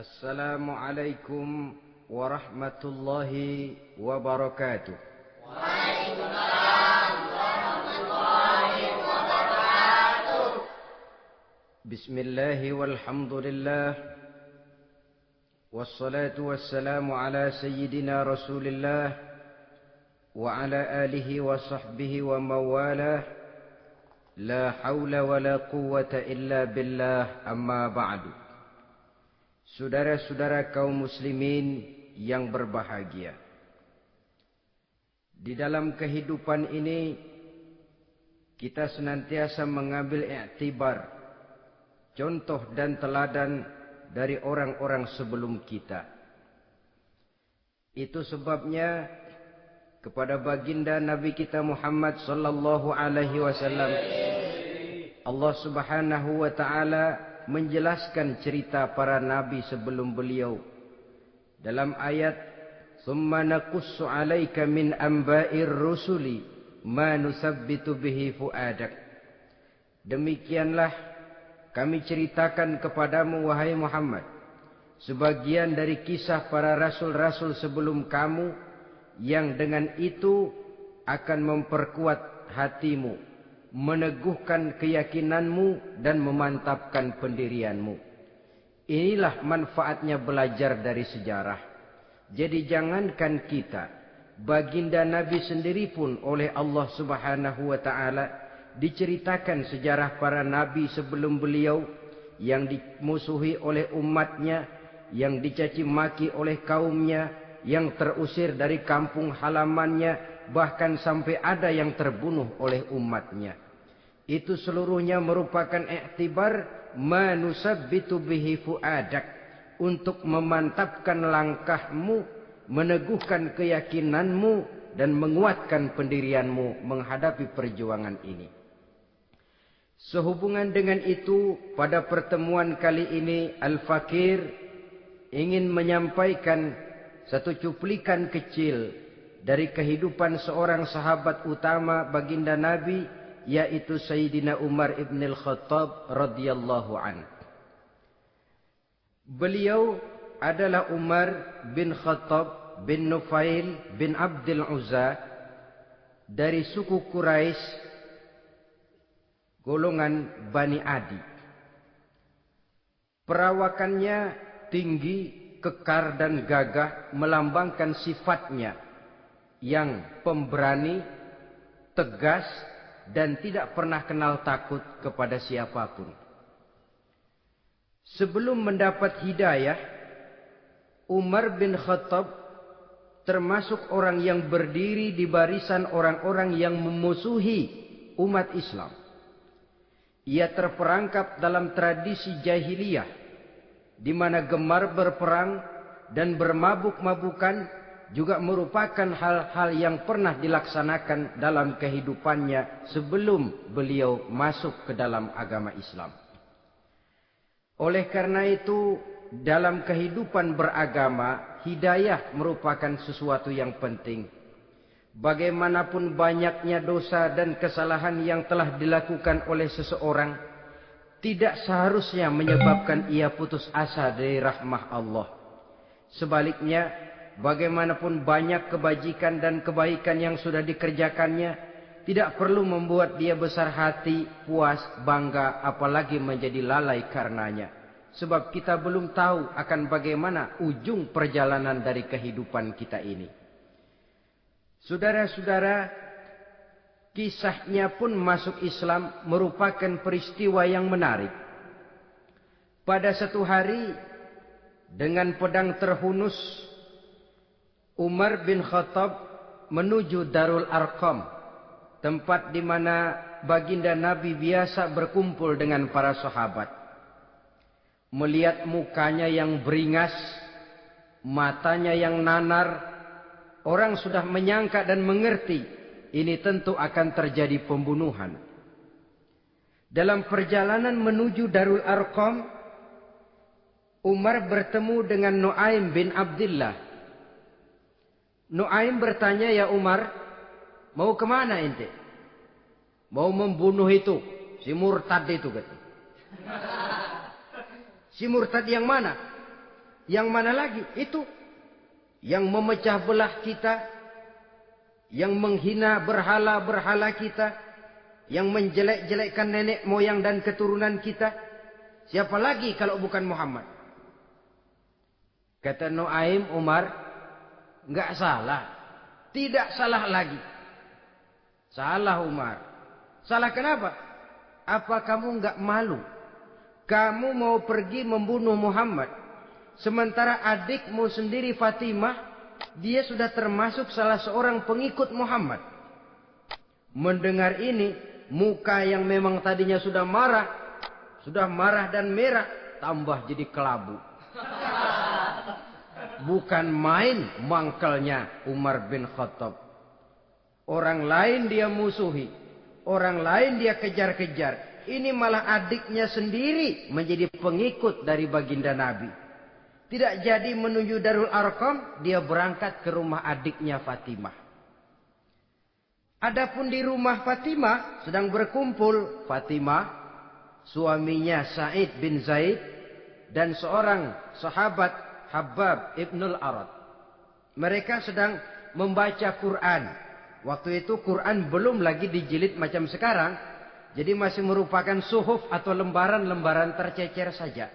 Assalamualaikum warahmatullahi wabarakatuh. Waalaikumsalam warahmatullahi wabarakatuh. Bismillahi walhamdulillah. Wassalatu wassalamu ala sayyidina Rasulillah wa ala alihi wa sahbihi wa mawalah. La hawla wa la quwwata illa billah, amma ba'du. Saudara-saudara kaum muslimin yang berbahagia, di dalam kehidupan ini kita senantiasa mengambil iktibar, contoh dan teladan dari orang-orang sebelum kita. Itu sebabnya kepada baginda Nabi kita Muhammad sallallahu alaihi wasallam Allah Subhanahu wa taala menjelaskan cerita para nabi sebelum beliau dalam ayat "Tsumma naqussu 'alaika min amba'ir rusuli ma nusabbitu bihi fu'adak." Demikianlah kami ceritakan kepadamu wahai Muhammad sebagian dari kisah para rasul-rasul sebelum kamu yang dengan itu akan memperkuat hatimu, meneguhkan keyakinanmu dan memantapkan pendirianmu. Inilah manfaatnya belajar dari sejarah. Jadi jangankan kita, baginda Nabi sendiri pun oleh Allah Subhanahu wa taala diceritakan sejarah para nabi sebelum beliau yang dimusuhi oleh umatnya, yang dicaci maki oleh kaumnya, yang terusir dari kampung halamannya, bahkan sampai ada yang terbunuh oleh umatnya. Itu seluruhnya merupakan iktibar manusabbitu bihi fuadak, untuk memantapkan langkahmu, meneguhkan keyakinanmu dan menguatkan pendirianmu menghadapi perjuangan ini. Sehubungan dengan itu, pada pertemuan kali ini Al-Fakir ingin menyampaikan satu cuplikan kecil dari kehidupan seorang sahabat utama baginda Nabi, yaitu Sayyidina Umar ibn al-Khattab radhiyallahu an. Beliau adalah Umar bin Khattab bin Nufail bin Abdul Uzza dari suku Quraisy golongan Bani Adi. Perawakannya tinggi, kekar dan gagah, melambangkan sifatnya yang pemberani, tegas, dan tidak pernah kenal takut kepada siapapun. Sebelum mendapat hidayah, Umar bin Khattab termasuk orang yang berdiri di barisan orang-orang yang memusuhi umat Islam. Ia terperangkap dalam tradisi jahiliyah, di mana gemar berperang dan bermabuk-mabukan juga merupakan hal-hal yang pernah dilaksanakan dalam kehidupannya sebelum beliau masuk ke dalam agama Islam. Oleh karena itu, dalam kehidupan beragama, hidayah merupakan sesuatu yang penting. Bagaimanapun banyaknya dosa dan kesalahan yang telah dilakukan oleh seseorang, tidak seharusnya menyebabkan ia putus asa dari rahmah Allah. Sebaliknya, bagaimanapun banyak kebajikan dan kebaikan yang sudah dikerjakannya, tidak perlu membuat dia besar hati, puas, bangga, apalagi menjadi lalai karenanya. Sebab kita belum tahu akan bagaimana ujung perjalanan dari kehidupan kita ini. Saudara-saudara, kisahnya pun masuk Islam merupakan peristiwa yang menarik. Pada satu hari, dengan pedang terhunus, Umar bin Khattab menuju Darul Arqam, tempat di mana baginda Nabi biasa berkumpul dengan para sahabat. Melihat mukanya yang beringas, matanya yang nanar, orang sudah menyangka dan mengerti ini tentu akan terjadi pembunuhan. Dalam perjalanan menuju Darul Arqam, Umar bertemu dengan Nuaim bin Abdullah. Nuaim bertanya, "Ya Umar, mau kemana ente?" "Mau membunuh itu, si murtad itu," kata. "Si murtad yang mana?" Yang mana lagi? Itu yang memecah belah kita, yang menghina berhala-berhala kita, yang menjelek-jelekkan nenek moyang dan keturunan kita. Siapa lagi kalau bukan Muhammad? Kata Nuaim Umar, enggak salah. Tidak salah lagi. Salah Umar. Salah kenapa? Apa kamu enggak malu? Kamu mau pergi membunuh Muhammad. Sementara adikmu sendiri Fatimah, dia sudah termasuk salah seorang pengikut Muhammad. Mendengar ini, muka yang memang tadinya sudah marah dan merah, tambah jadi kelabu. Bukan main mangkelnya Umar bin Khattab. Orang lain dia musuhi, orang lain dia kejar-kejar. Ini malah adiknya sendiri menjadi pengikut dari baginda Nabi. Tidak jadi menuju Darul Arqam, dia berangkat ke rumah adiknya Fatimah. Adapun di rumah Fatimah sedang berkumpul Fatimah, suaminya Sa'id bin Zaid, dan seorang sahabat Habbab ibnul Arad. Mereka sedang membaca Quran. Waktu itu Quran belum lagi dijilid macam sekarang. Jadi masih merupakan suhuf atau lembaran-lembaran tercecer saja.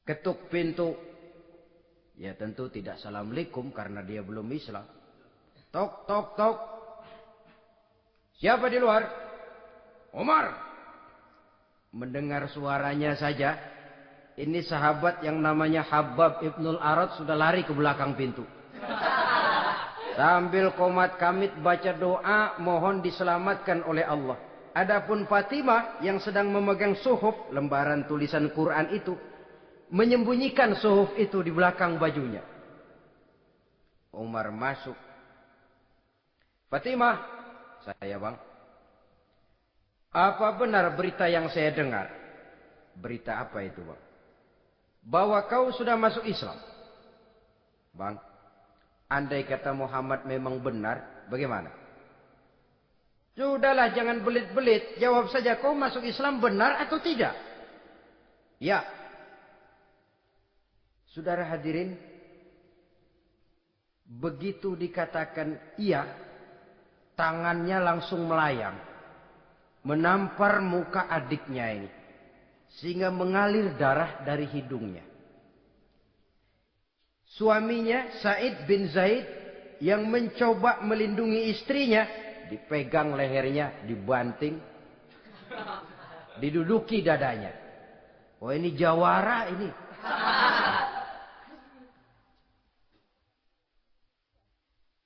Ketuk pintu. Ya tentu tidak assalamualaikum karena dia belum Islam. Tok, tok, tok. Siapa di luar? Umar. Mendengar suaranya saja, ini sahabat yang namanya Habbab ibnul Arad sudah lari ke belakang pintu. Sambil komat kamit baca doa mohon diselamatkan oleh Allah. Adapun Fatimah yang sedang memegang suhuf, lembaran tulisan Quran itu, menyembunyikan suhuf itu di belakang bajunya. Umar masuk. Fatimah, saya bang. Apa benar berita yang saya dengar? Berita apa itu bang? Bahwa kau sudah masuk Islam. Bang, andai kata Muhammad memang benar, bagaimana? Sudahlah jangan belit-belit. Jawab saja kau masuk Islam benar atau tidak? Ya. Saudara hadirin, begitu dikatakan iya, tangannya langsung melayang. Menampar muka adiknya ini. Sehingga mengalir darah dari hidungnya. Suaminya Sa'id bin Zaid yang mencoba melindungi istrinya, dipegang lehernya, dibanting, diduduki dadanya. Oh ini jawara ini.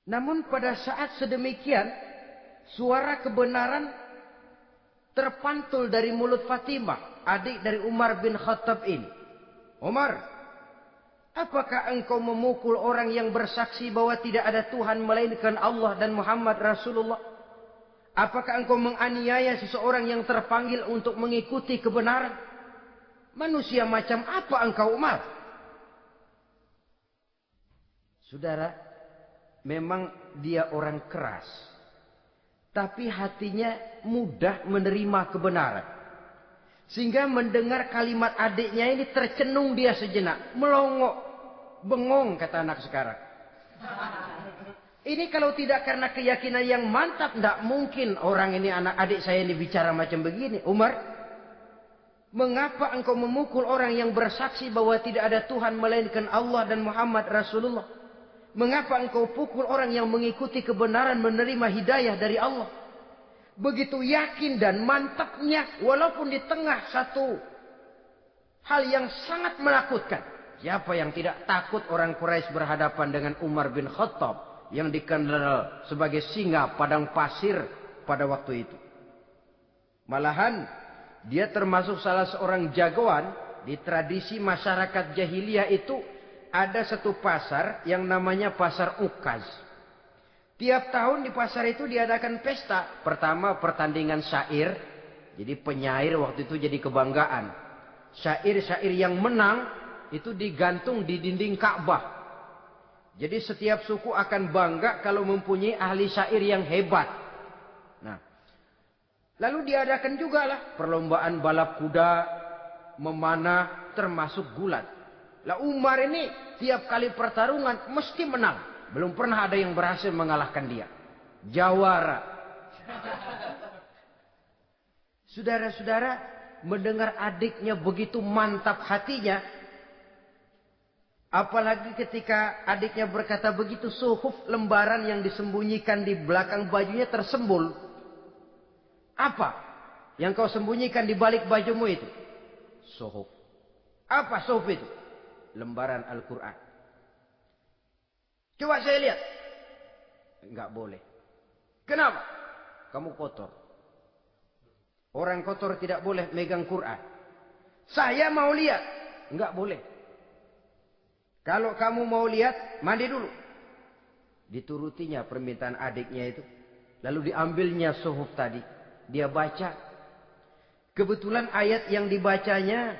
Namun pada saat sedemikian, suara kebenaran terpantul dari mulut Fatimah, adik dari Umar bin Khattab ini. Umar, apakah engkau memukul orang yang bersaksi bahwa tidak ada Tuhan melainkan Allah dan Muhammad Rasulullah? Apakah engkau menganiaya seseorang yang terpanggil untuk mengikuti kebenaran? Manusia macam apa engkau Umar? Saudara, memang dia orang keras. Tapi hatinya mudah menerima kebenaran. Sehingga mendengar kalimat adiknya ini tercenung dia sejenak. Melongo. Bengong kata anak sekarang. Ini kalau tidak karena keyakinan yang mantap. Tidak mungkin orang ini anak adik saya ini bicara macam begini. Umar, mengapa engkau memukul orang yang bersaksi bahwa tidak ada Tuhan melainkan Allah dan Muhammad Rasulullah? Mengapa engkau pukul orang yang mengikuti kebenaran menerima hidayah dari Allah? Begitu yakin dan mantapnya walaupun di tengah satu hal yang sangat menakutkan. Siapa yang tidak takut orang Quraisy berhadapan dengan Umar bin Khattab yang dikenal sebagai singa padang pasir pada waktu itu. Malahan dia termasuk salah seorang jagoan di tradisi masyarakat jahiliyah itu. Ada satu pasar yang namanya pasar Ukaz. Tiap tahun di pasar itu diadakan pesta. Pertama pertandingan syair. Jadi penyair waktu itu jadi kebanggaan. Syair-syair yang menang itu digantung di dinding Ka'bah. Jadi setiap suku akan bangga kalau mempunyai ahli syair yang hebat. Nah, lalu diadakan juga lah perlombaan balap kuda, memanah, termasuk gulat. Lah Umar ini tiap kali pertarungan mesti menang. Belum pernah ada yang berhasil mengalahkan dia. Jawara. Saudara-saudara, mendengar adiknya begitu mantap hatinya. Apalagi ketika adiknya berkata begitu, suhuf, lembaran yang disembunyikan di belakang bajunya tersembul. Apa yang kau sembunyikan di balik bajumu itu? Suhuf. Apa suhuf itu? Lembaran Al-Quran. Coba saya lihat. Enggak boleh. Kenapa? Kamu kotor. Orang kotor tidak boleh megang Quran. Saya mau lihat. Enggak boleh. Kalau kamu mau lihat, mandi dulu. Diturutinya permintaan adiknya itu. Lalu diambilnya suhuf tadi. Dia baca. Kebetulan ayat yang dibacanya,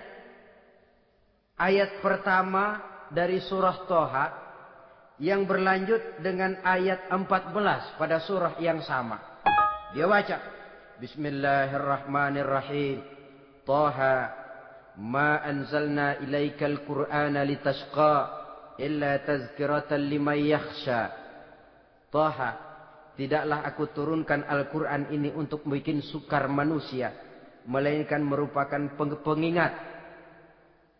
ayat pertama dari surah Toha, yang berlanjut dengan ayat 14 pada surah yang sama. Dia baca. Bismillahirrahmanirrahim. Toha. Ma anzalna ilaikal Qur'ana litashqa illa tazkiratan liman yakhsha. Taha, tidaklah aku turunkan Al-Quran ini untuk bikin sukar manusia, melainkan merupakan pengingat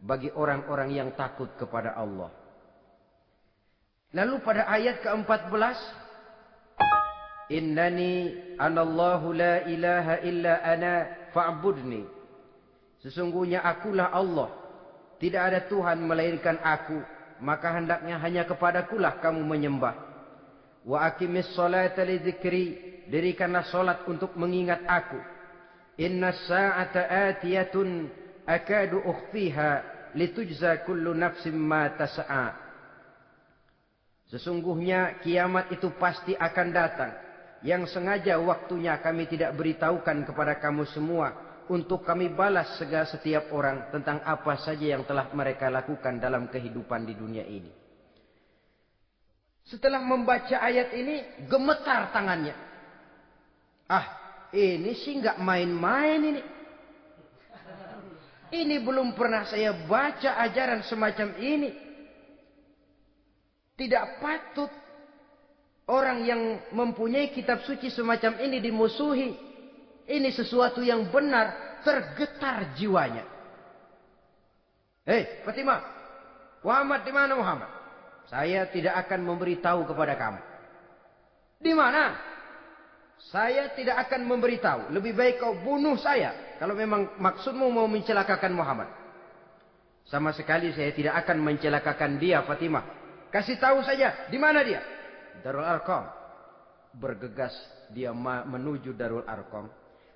bagi orang-orang yang takut kepada Allah. Lalu pada ayat ke-14, Innani anallahu la ilaha illa ana fa'budni. Sesungguhnya akulah Allah. Tidak ada Tuhan melainkan aku. Maka hendaknya hanya kepadakulah kamu menyembah. Wa aqimis salata li dzikri. Dirikanlah salat untuk mengingat aku. Inna sa'ata atiyatun akadu ukhfiha litujza kullu nafsim ma tas'a. Sesungguhnya kiamat itu pasti akan datang. Yang sengaja waktunya kami tidak beritahukan kepada kamu semua. Untuk kami balas segala setiap orang tentang apa saja yang telah mereka lakukan dalam kehidupan di dunia ini. Setelah membaca ayat ini, gemetar tangannya. Ah, ini sih nggak main-main ini. Ini belum pernah saya baca ajaran semacam ini. Tidak patut orang yang mempunyai kitab suci semacam ini dimusuhi. Ini sesuatu yang benar, tergetar jiwanya. Hei, Fatimah, Muhammad di mana Muhammad? Saya tidak akan memberitahu kepada kamu. Di mana? Saya tidak akan memberitahu. Lebih baik kau bunuh saya kalau memang maksudmu mau mencelakakan Muhammad. Sama sekali saya tidak akan mencelakakan dia, Fatimah. Kasih tahu saja, di mana dia? Darul Arqam. Bergegas dia menuju Darul Arqam.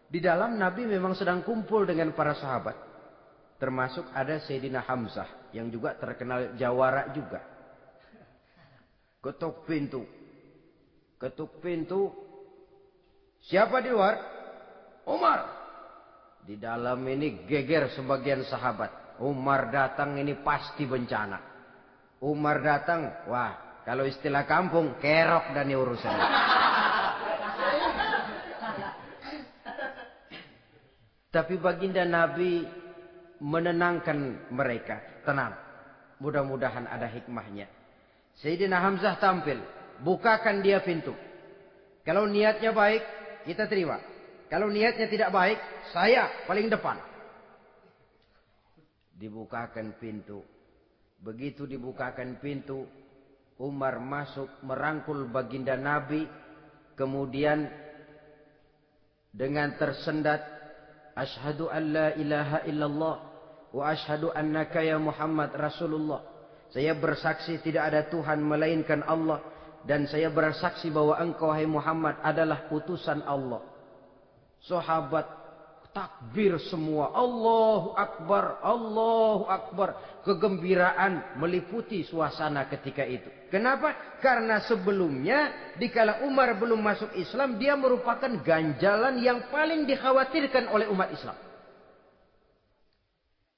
Di dalam Nabi memang sedang kumpul dengan para sahabat. Termasuk ada Sayyidina Hamzah. Yang juga terkenal jawara juga. Ketuk pintu. Ketuk pintu. Siapa di luar? Umar. Di dalam ini geger sebagian sahabat. Umar datang ini pasti bencana. Umar datang. Wah, kalau istilah kampung, kerok dan urusannya. Tapi baginda Nabi menenangkan mereka. Tenang. Mudah-mudahan ada hikmahnya. Sayyidina Hamzah tampil. Bukakan dia pintu. Kalau niatnya baik, kita terima. Kalau niatnya tidak baik, saya paling depan. Dibukakan pintu. Begitu dibukakan pintu, Umar masuk merangkul baginda Nabi. Kemudian dengan tersendat, Ashhadu an la ilaha illallah wa ashhadu annaka ya Muhammad Rasulullah. Saya bersaksi tidak ada Tuhan melainkan Allah. Dan saya bersaksi bahwa engkau hai Muhammad adalah utusan Allah. Sahabat takbir semua. Allahu Akbar, Allahu Akbar. Kegembiraan meliputi suasana ketika itu. Kenapa? Karena sebelumnya dikala Umar belum masuk Islam, dia merupakan ganjalan yang paling dikhawatirkan oleh umat Islam.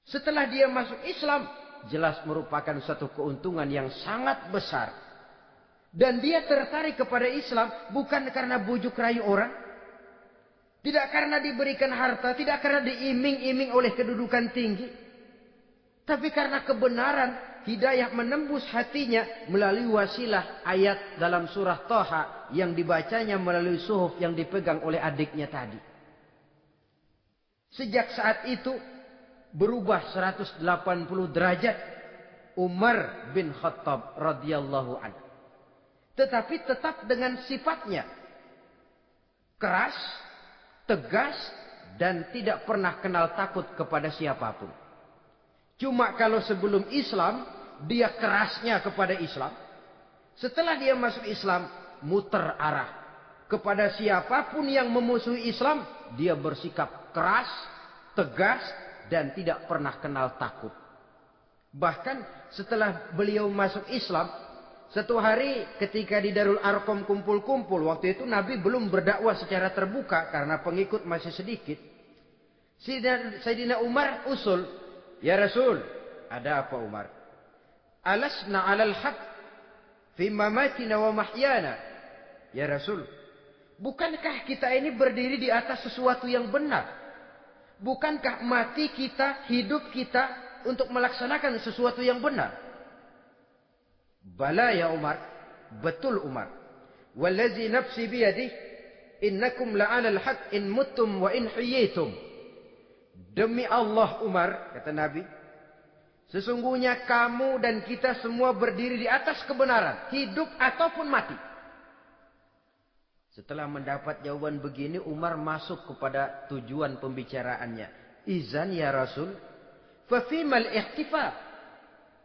Setelah dia masuk Islam, jelas merupakan satu keuntungan yang sangat besar. Dan dia tertarik kepada Islam bukan karena bujuk rayu orang. Tidak karena diberikan harta, tidak karena diiming-iming oleh kedudukan tinggi. Tapi karena kebenaran hidayah menembus hatinya melalui wasilah ayat dalam surah Thaha yang dibacanya melalui suhuf yang dipegang oleh adiknya tadi. Sejak saat itu berubah 180 derajat Umar bin Khattab radhiyallahu anhu. Tetapi tetap dengan sifatnya keras, tegas, dan tidak pernah kenal takut kepada siapapun. Cuma kalau sebelum Islam, dia kerasnya kepada Islam. Setelah dia masuk Islam, muter arah. Kepada siapapun yang memusuhi Islam, dia bersikap keras, tegas, dan tidak pernah kenal takut. Bahkan setelah beliau masuk Islam, satu hari ketika di Darul Arqam kumpul-kumpul, waktu itu Nabi belum berdakwah secara terbuka karena pengikut masih sedikit. Sayyidina Umar usul, "Ya Rasul, ada apa Umar? Alasna 'alal haq fi mamatina wa mahyana?" Ya Rasul, bukankah kita ini berdiri di atas sesuatu yang benar? Bukankah mati kita, hidup kita untuk melaksanakan sesuatu yang benar? Bala ya Umar, betul Umar. Wallazi nafsi biyadih, innakum la'alal haq in muttum wa in hiyitum. Demi Allah Umar, kata Nabi, sesungguhnya kamu dan kita semua berdiri di atas kebenaran, hidup ataupun mati. Setelah mendapat jawaban begini, Umar masuk kepada tujuan pembicaraannya. Izan ya Rasul, fa fimal ihtifa.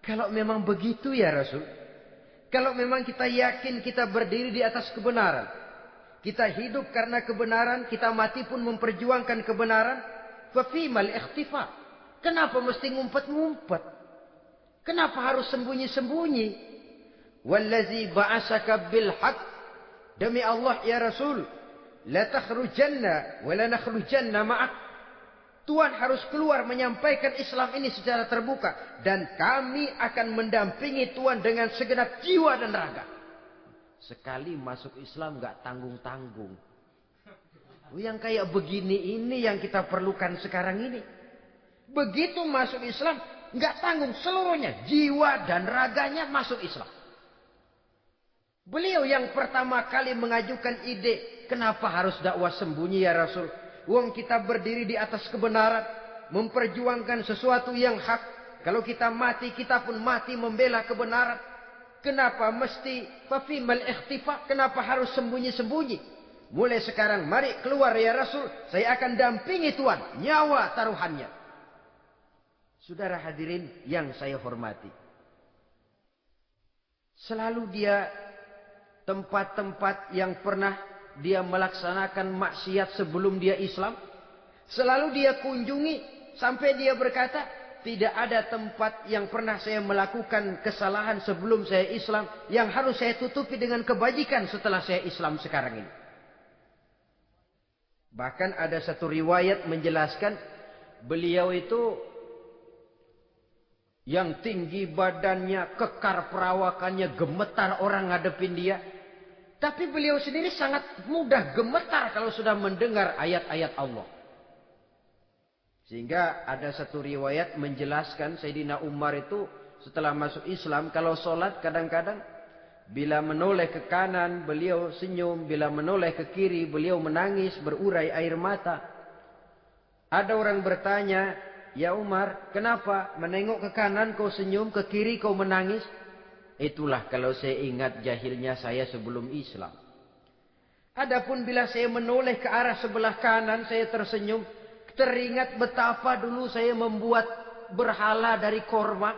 Kalau memang begitu ya Rasul, kalau memang kita yakin kita berdiri di atas kebenaran, kita hidup karena kebenaran, kita mati pun memperjuangkan kebenaran, fa fimal ihtifa. Kenapa mesti ngumpet-ngumpet? Kenapa harus sembunyi-sembunyi? Wallazi ba'asaka bil haqq, demi Allah ya Rasul, la takhrujanna wa la nakhrujanna ma'ak. Tuhan harus keluar menyampaikan Islam ini secara terbuka, dan kami akan mendampingi Tuhan dengan segenap jiwa dan raga. Sekali masuk Islam gak tanggung-tanggung. Yang kayak begini ini yang kita perlukan sekarang ini. Begitu masuk Islam gak tanggung seluruhnya, jiwa dan raganya masuk Islam. Beliau yang pertama kali mengajukan ide, kenapa harus dakwah sembunyi ya Rasul? Wong kita berdiri di atas kebenaran, memperjuangkan sesuatu yang hak. Kalau kita mati, kita pun mati membela kebenaran. Kenapa mesti fafimal ikhtifa? Kenapa harus sembunyi-sembunyi? Mulai sekarang mari keluar ya Rasul, saya akan dampingi Tuhan, nyawa taruhannya. Saudara hadirin yang saya hormati, selalu dia tempat-tempat yang pernah dia melaksanakan maksiat sebelum dia Islam, selalu dia kunjungi sampai dia berkata, tidak ada tempat yang pernah saya melakukan kesalahan sebelum saya Islam yang harus saya tutupi dengan kebajikan setelah saya Islam sekarang ini. Bahkan ada satu riwayat menjelaskan beliau itu yang tinggi badannya, kekar perawakannya, gemetar orang ngadepin dia. Tapi beliau sendiri sangat mudah gemetar kalau sudah mendengar ayat-ayat Allah. Sehingga ada satu riwayat menjelaskan Sayyidina Umar itu setelah masuk Islam, kalau sholat kadang-kadang bila menoleh ke kanan beliau senyum, bila menoleh ke kiri beliau menangis berurai air mata. Ada orang bertanya, ya Umar, kenapa menengok ke kanan kau senyum, ke kiri kau menangis? Itulah kalau saya ingat jahilnya saya sebelum Islam. Adapun bila saya menoleh ke arah sebelah kanan saya tersenyum, teringat betapa dulu saya membuat berhala dari korma.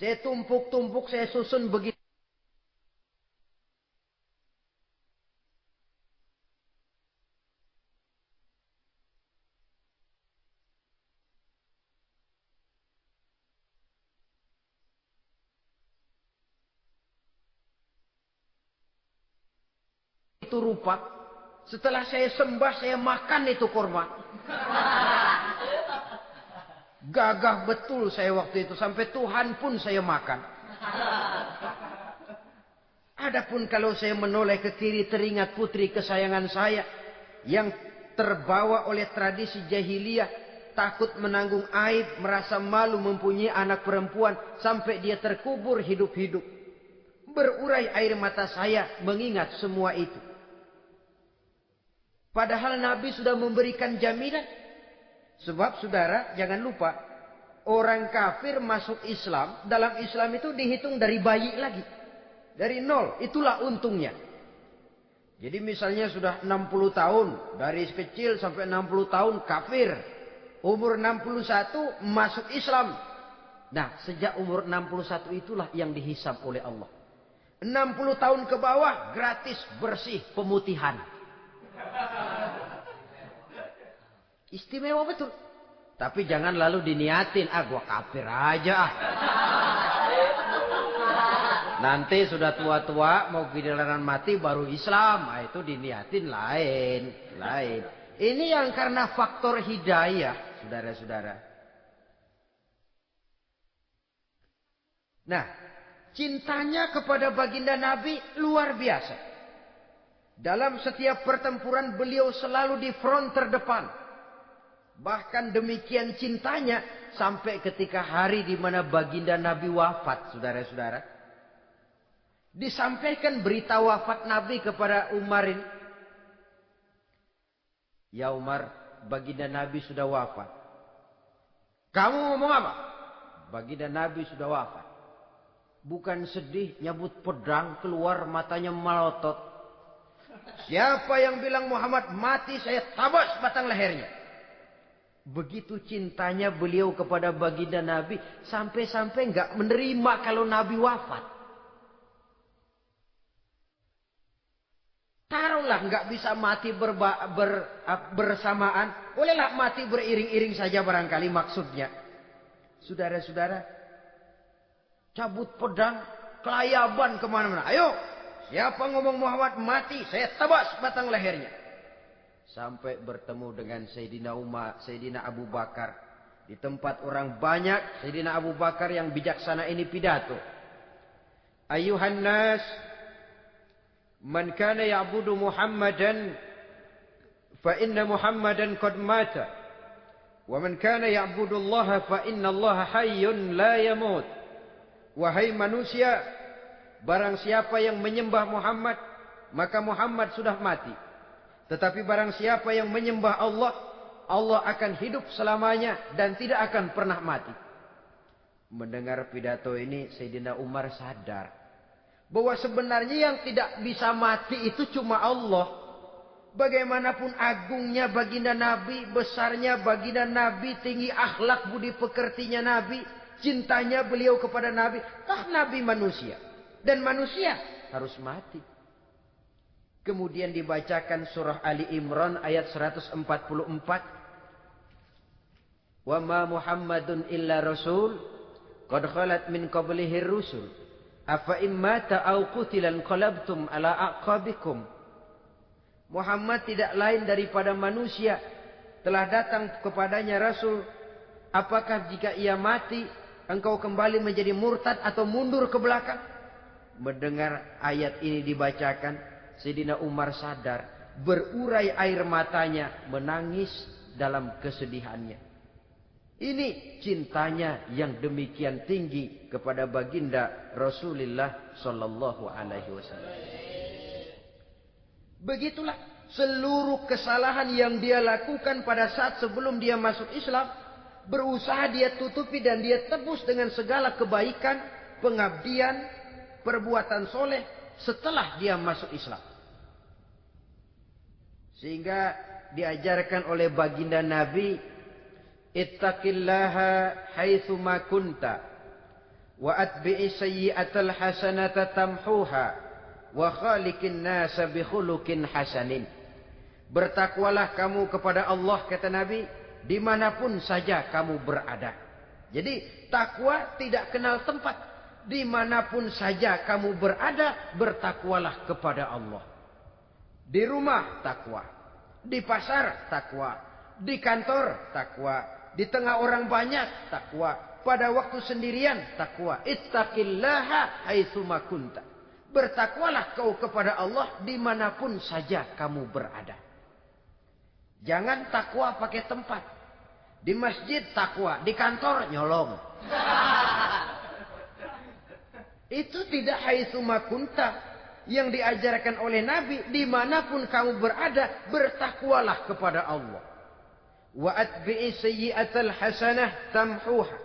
Saya tumpuk-tumpuk, saya susun begitu. Itu rupa. Setelah saya sembah, saya makan itu korma. Gagah betul saya waktu itu. Sampai Tuhan pun saya makan. Adapun kalau saya menoleh ke kiri, teringat putri kesayangan saya yang terbawa oleh tradisi jahiliyah. takut menanggung aib, merasa malu mempunyai anak perempuan sampai dia terkubur hidup-hidup. Berurai air mata saya mengingat semua itu. Padahal Nabi sudah memberikan jaminan. Sebab saudara jangan lupa, orang kafir masuk Islam, dalam Islam itu dihitung dari bayi lagi. Dari nol, itulah untungnya. Jadi misalnya sudah 60 tahun, dari kecil sampai 60 tahun kafir. Umur 61 masuk Islam. Nah, sejak umur 61 itulah yang dihisab oleh Allah. 60 tahun ke bawah gratis bersih pemutihan. Istimewa betul. Tapi jangan lalu diniatin, gua kafir aja. Nanti sudah tua-tua mau giliran mati baru Islam. Nah, itu diniatin lain. Ini yang karena faktor hidayah, saudara-saudara. Nah, cintanya kepada baginda Nabi luar biasa. Dalam setiap pertempuran beliau selalu di front terdepan. Bahkan demikian cintanya sampai ketika hari di mana baginda Nabi wafat, saudara-saudara. Disampaikan berita wafat Nabi kepada Umarin. Ya Umar, baginda Nabi sudah wafat. Kamu ngomong apa? Baginda Nabi sudah wafat. Bukan sedih, nyabut pedang, keluar matanya melotot. Siapa yang bilang Muhammad mati, saya tabas batang lehernya. Begitu cintanya beliau kepada baginda Nabi, sampai-sampai nggak menerima kalau Nabi wafat. Taruhlah nggak bisa mati bersamaan, bolehlah mati beriring-iring saja barangkali maksudnya. Saudara-saudara, cabut pedang, kelayaban kemana-mana. Ayo, siapa ngomong Muhammad mati, saya tabas batang lehernya. Sampai bertemu dengan Sayyidina Umar, Sayyidina Abu Bakar. Di tempat orang banyak, Sayyidina Abu Bakar yang bijaksana ini pidato. Ayuhan nas, man kana ya'budu Muhammadan, fa inna Muhammadan qad mata. Wa man kana ya'budu Allah, fa inna Allah hayyun la yamut. Wahai manusia, barang siapa yang menyembah Muhammad, maka Muhammad sudah mati. Tetapi barang siapa yang menyembah Allah, Allah akan hidup selamanya dan tidak akan pernah mati. Mendengar pidato ini, Sayyidina Umar sadar bahwa sebenarnya yang tidak bisa mati itu cuma Allah. Bagaimanapun agungnya baginda Nabi, besarnya baginda Nabi, tinggi akhlak budi pekertinya Nabi, cintanya beliau kepada Nabi, Nabi manusia. Dan manusia harus mati. Kemudian dibacakan surah Ali Imran ayat 144. Wa ma Muhammadun illa rasul qad khalat min qablihi rusul afa immata aw qutilan qalabtum ala aqabikum. Muhammad tidak lain daripada manusia, telah datang kepadanya rasul. Apakah jika ia mati engkau kembali menjadi murtad atau mundur ke belakang? Mendengar ayat ini dibacakan, Sayyidina Umar sadar, berurai air matanya, menangis dalam kesedihannya. Ini cintanya yang demikian tinggi kepada baginda Rasulullah sallallahu alaihi wasallam. Begitulah seluruh kesalahan yang dia lakukan pada saat sebelum dia masuk Islam, berusaha dia tutupi dan dia tebus dengan segala kebaikan, pengabdian, perbuatan soleh setelah dia masuk Islam. Sehingga diajarkan oleh baginda Nabi, ittaqillaha haitsu ma kunta wa atbi'i sayyi'atal hasanata tamhuha wa khaliqin nasa bi khuluqin hasanin. Bertakwalah kamu kepada Allah, kata Nabi, dimanapun saja kamu berada. Jadi takwa tidak kenal tempat. Dimanapun saja kamu berada, bertakwalah kepada Allah. Di rumah takwa, di pasar takwa, di kantor takwa, di tengah orang banyak takwa, pada waktu sendirian takwa. Ittaqillaha haitsu ma kunta. Bertakwalah kau kepada Allah dimanapun saja kamu berada. Jangan takwa pakai tempat. Di masjid takwa, di kantor nyolong. Itu tidak haitsu makunta. Yang diajarkan oleh Nabi, dimanapun kamu berada, bertakwalah kepada Allah. Wa atbi'i sayyi'atal hasanah tamhuha.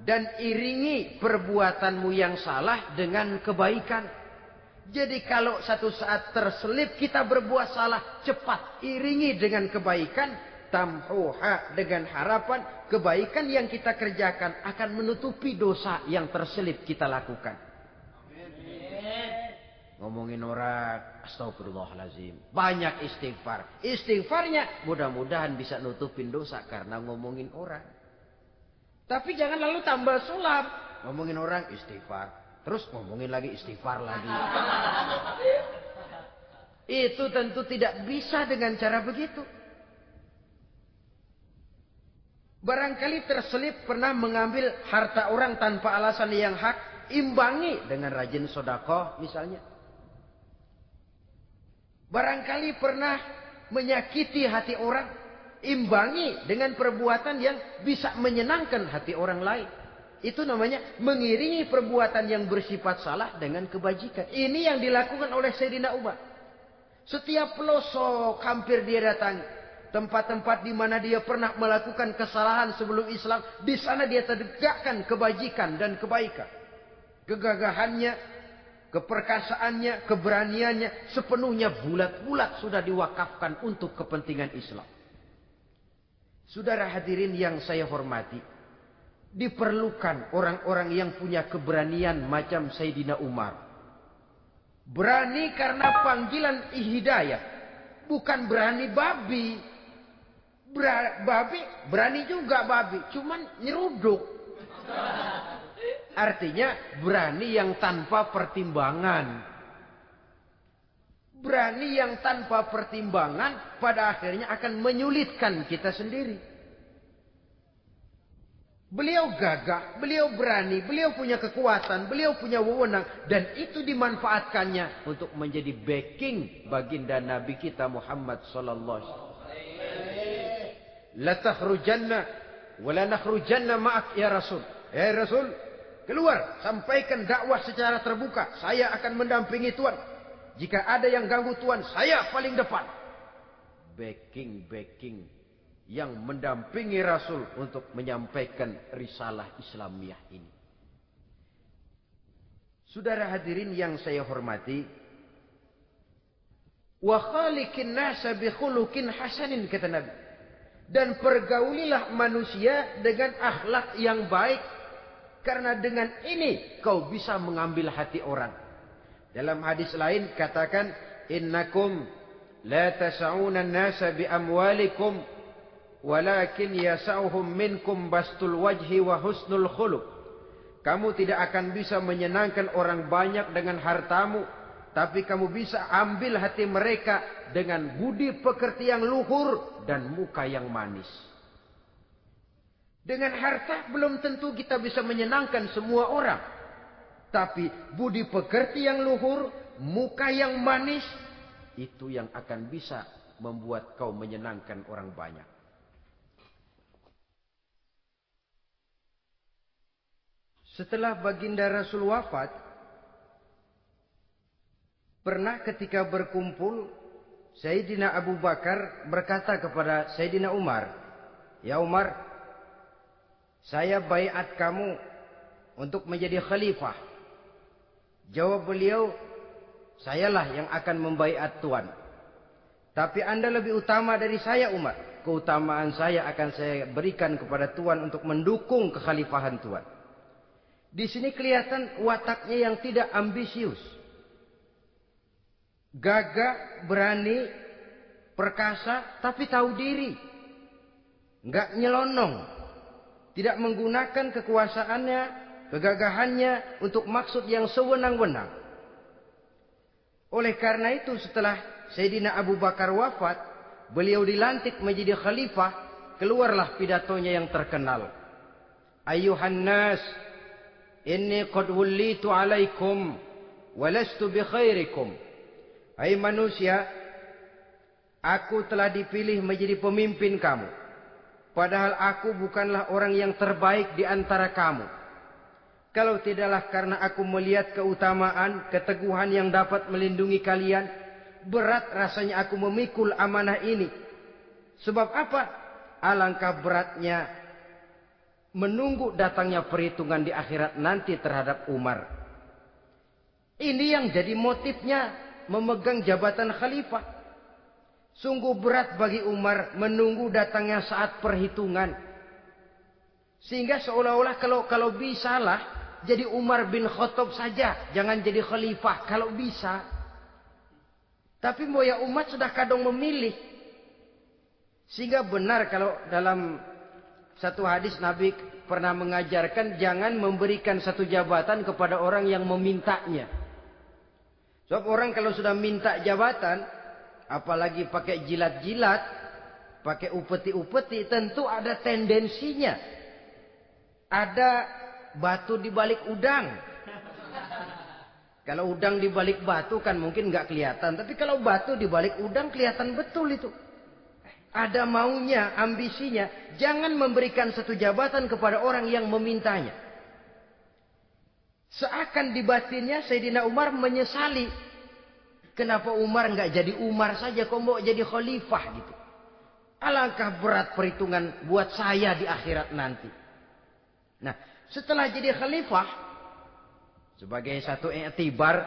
Dan iringi perbuatanmu yang salah dengan kebaikan. Jadi kalau satu saat terselip kita berbuat salah, cepat iringi dengan kebaikan. Tamhuha, dengan harapan kebaikan yang kita kerjakan akan menutupi dosa yang terselip kita lakukan. Ngomongin orang, astagfirullahalazim. Banyak istighfar. Istighfarnya mudah-mudahan bisa nutupin dosa karena ngomongin orang. Tapi jangan lalu tambah sulap. Ngomongin orang istighfar. Terus ngomongin lagi istighfar lagi. Itu tentu tidak bisa dengan cara begitu. Barangkali terselip pernah mengambil harta orang tanpa alasan yang hak. Imbangi dengan rajin sedekah misalnya. Barangkali pernah menyakiti hati orang. Imbangi dengan perbuatan yang bisa menyenangkan hati orang lain. Itu namanya mengiringi perbuatan yang bersifat salah dengan kebajikan. Ini yang dilakukan oleh Sayyidina Umar. Setiap pelosok hampir dia datangi. Tempat-tempat di mana dia pernah melakukan kesalahan sebelum Islam. Di sana dia tegakkan kebajikan dan kebaikan. Kegagahannya, keperkasaannya, keberaniannya sepenuhnya bulat-bulat sudah diwakafkan untuk kepentingan Islam. Saudara hadirin yang saya hormati, diperlukan orang-orang yang punya keberanian macam Sayyidina Umar. Berani karena panggilan hidayah, bukan berani babi. Babi berani juga babi, cuman nyeruduk. Artinya berani yang tanpa pertimbangan. Berani yang tanpa pertimbangan pada akhirnya akan menyulitkan kita sendiri. Beliau gagah, beliau berani, beliau punya kekuatan, beliau punya wewenang. Dan itu dimanfaatkannya untuk menjadi backing baginda Nabi kita Muhammad sallallahu alaihi wasallam. La takhrujanna wa la nakhrujanna ma'ak ya Rasul. Ya Rasul, keluar, sampaikan dakwah secara terbuka. Saya akan mendampingi Tuhan. Jika ada yang ganggu Tuhan, saya paling depan. Backing yang mendampingi Rasul untuk menyampaikan risalah Islamiyah ini. Saudara hadirin yang saya hormati, wa khaliqin nasa bi khuluqin hasanin, kata Nabi. Dan pergaulilah manusia dengan akhlak yang baik. Karena dengan ini kau bisa mengambil hati orang. Dalam hadis lain katakan, innakum la tas'una an-nasa bi amwalikum walakin yas'uhum minkum bastul wajhi wa husnul khuluq. Kamu tidak akan bisa menyenangkan orang banyak dengan hartamu, tapi kamu bisa ambil hati mereka dengan budi pekerti yang luhur dan muka yang manis. Dengan harta belum tentu kita bisa menyenangkan semua orang. Tapi budi pekerti yang luhur, muka yang manis, itu yang akan bisa membuat kau menyenangkan orang banyak. Setelah baginda Rasul wafat, pernah ketika berkumpul, Sayyidina Abu Bakar berkata kepada Sayyidina Umar, "Ya Umar, saya baiat kamu untuk menjadi khalifah." Jawab beliau, "Sayalah yang akan membaiat Tuan. Tapi Anda lebih utama dari saya Umar. Keutamaan saya akan saya berikan kepada Tuan untuk mendukung kekhalifahan Tuan." Di sini kelihatan wataknya yang tidak ambisius. Gagah, berani, perkasa, tapi tahu diri. Enggak nyelonong. Tidak menggunakan kekuasaannya, kegagahannya untuk maksud yang sewenang-wenang. Oleh karena itu setelah Sayyidina Abu Bakar wafat, beliau dilantik menjadi khalifah, keluarlah pidatonya yang terkenal. Ayuhan nas, inni qad wullitu alaikum walastu bi khairikum. Hai manusia, aku telah dipilih menjadi pemimpin kamu. Padahal aku bukanlah orang yang terbaik di antara kamu. Kalau tidaklah karena aku melihat keutamaan, keteguhan yang dapat melindungi kalian, berat rasanya aku memikul amanah ini. Sebab apa? Alangkah beratnya menunggu datangnya perhitungan di akhirat nanti terhadap Umar. Ini yang jadi motifnya memegang jabatan khalifah. Sungguh berat bagi Umar menunggu datangnya saat perhitungan. Sehingga seolah-olah kalau bisalah jadi Umar bin Khattab saja. Jangan jadi khalifah kalau bisa. Tapi moya umat sudah kadang memilih. Sehingga benar kalau dalam satu hadis Nabi pernah mengajarkan jangan memberikan satu jabatan kepada orang yang memintanya. Sebab orang kalau sudah minta jabatan, apalagi pakai jilat-jilat, pakai upeti-upeti, tentu ada tendensinya. Ada batu di balik udang. Kalau udang di balik batu kan mungkin nggak kelihatan. Tapi kalau batu di balik udang kelihatan betul itu. Ada maunya, ambisinya. Jangan memberikan satu jabatan kepada orang yang memintanya. Seakan di batinnya Sayyidina Umar menyesali. Kenapa Umar nggak jadi Umar saja, kok mau jadi khalifah gitu. Alangkah berat perhitungan buat saya di akhirat nanti. Nah, setelah jadi khalifah, sebagai satu i'tibar,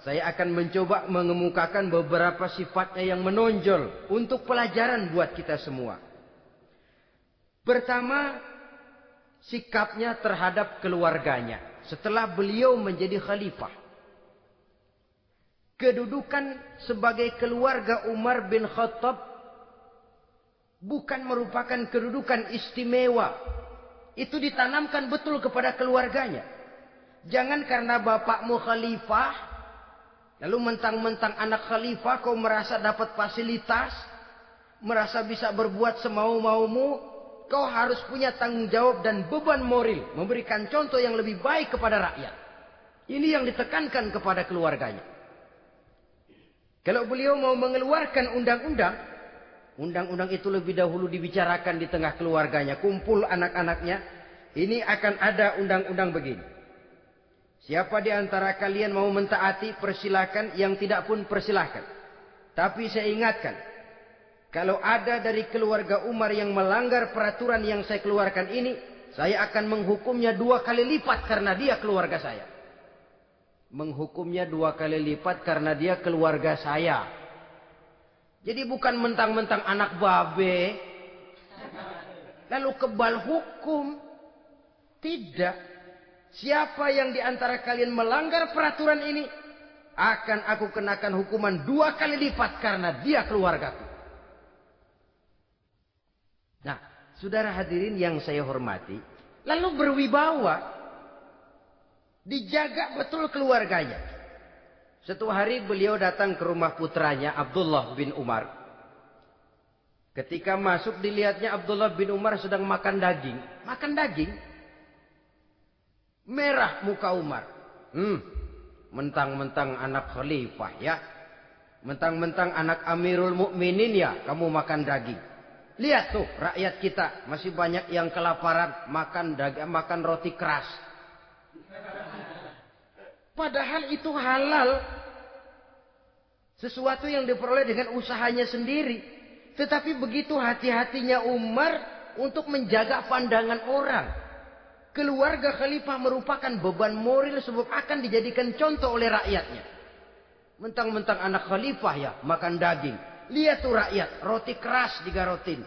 saya akan mencoba mengemukakan beberapa sifatnya yang menonjol untuk pelajaran buat kita semua. Pertama, sikapnya terhadap keluarganya setelah beliau menjadi khalifah. Kedudukan sebagai keluarga Umar bin Khattab bukan merupakan kedudukan istimewa. Itu ditanamkan betul kepada keluarganya. Jangan karena bapakmu khalifah, lalu mentang-mentang anak khalifah kau merasa dapat fasilitas, merasa bisa berbuat semau-maumu, kau harus punya tanggung jawab dan beban moral, memberikan contoh yang lebih baik kepada rakyat. Ini yang ditekankan kepada keluarganya. Kalau beliau mau mengeluarkan undang-undang, undang-undang itu lebih dahulu dibicarakan di tengah keluarganya, kumpul anak-anaknya, ini akan ada undang-undang begini. Siapa di antara kalian mau mentaati, persilakan, yang tidak pun persilakan. Tapi saya ingatkan, kalau ada dari keluarga Umar yang melanggar peraturan yang saya keluarkan ini, saya akan menghukumnya 2 kali lipat karena dia keluarga saya. Menghukumnya 2 kali lipat karena dia keluarga saya. Jadi bukan mentang-mentang anak babe, lalu kebal hukum. Tidak. Siapa yang di antara kalian melanggar peraturan ini, akan aku kenakan hukuman 2 kali lipat karena dia keluargaku. Nah, saudara hadirin yang saya hormati, lalu berwibawa, dijaga betul keluarganya. Suatu hari beliau datang ke rumah putranya Abdullah bin Umar. Ketika masuk dilihatnya Abdullah bin Umar sedang makan daging. Makan daging. Merah muka Umar. Mentang-mentang anak khalifah ya. Mentang-mentang anak Amirul Mukminin ya, kamu makan daging. Lihat tuh rakyat kita masih banyak yang kelaparan, makan daging, makan roti keras. Padahal itu halal. Sesuatu yang diperoleh dengan usahanya sendiri. Tetapi begitu hati-hatinya Umar untuk menjaga pandangan orang. Keluarga khalifah merupakan beban moral sebab akan dijadikan contoh oleh rakyatnya. Mentang-mentang anak khalifah ya makan daging. Lihat tuh rakyat, roti keras digarotin.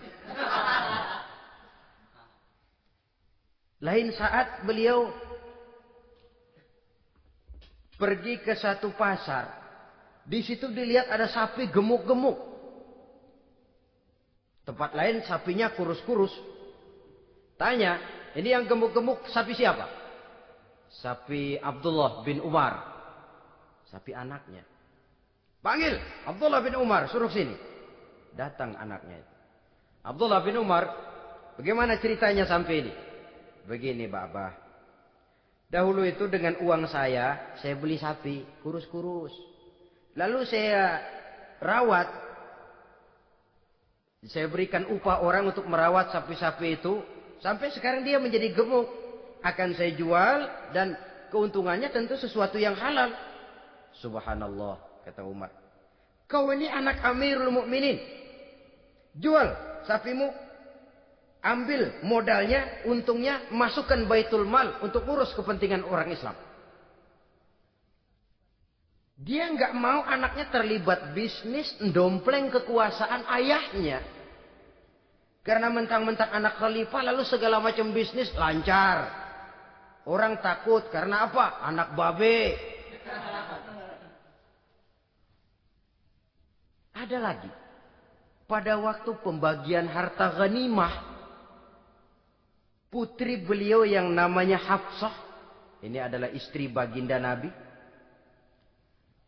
Lain saat beliau pergi ke satu pasar. Di situ dilihat ada sapi gemuk-gemuk. Tempat lain sapinya kurus-kurus. Tanya, ini yang gemuk-gemuk sapi siapa? Sapi Abdullah bin Umar. Sapi anaknya. Panggil Abdullah bin Umar, suruh sini. Datang anaknya itu. Abdullah bin Umar, bagaimana ceritanya sampai ini? Begini, Bapak. Dahulu itu dengan uang saya beli sapi kurus-kurus. Lalu saya rawat. Saya berikan upah orang untuk merawat sapi-sapi itu. Sampai sekarang dia menjadi gemuk. Akan saya jual dan keuntungannya tentu sesuatu yang halal. Subhanallah, kata Umar. Kau ini anak Amirul Mukminin. Jual sapimu. Ambil modalnya, untungnya, masukkan Baitul Mal untuk urus kepentingan orang Islam. Dia nggak mau anaknya terlibat bisnis, dompleng kekuasaan ayahnya. Karena mentang-mentang anak khalifah lalu segala macam bisnis lancar. Orang takut karena apa? Anak babe. Ada lagi. Pada waktu pembagian harta ghanimah, putri beliau yang namanya Hafsah, ini adalah istri baginda Nabi,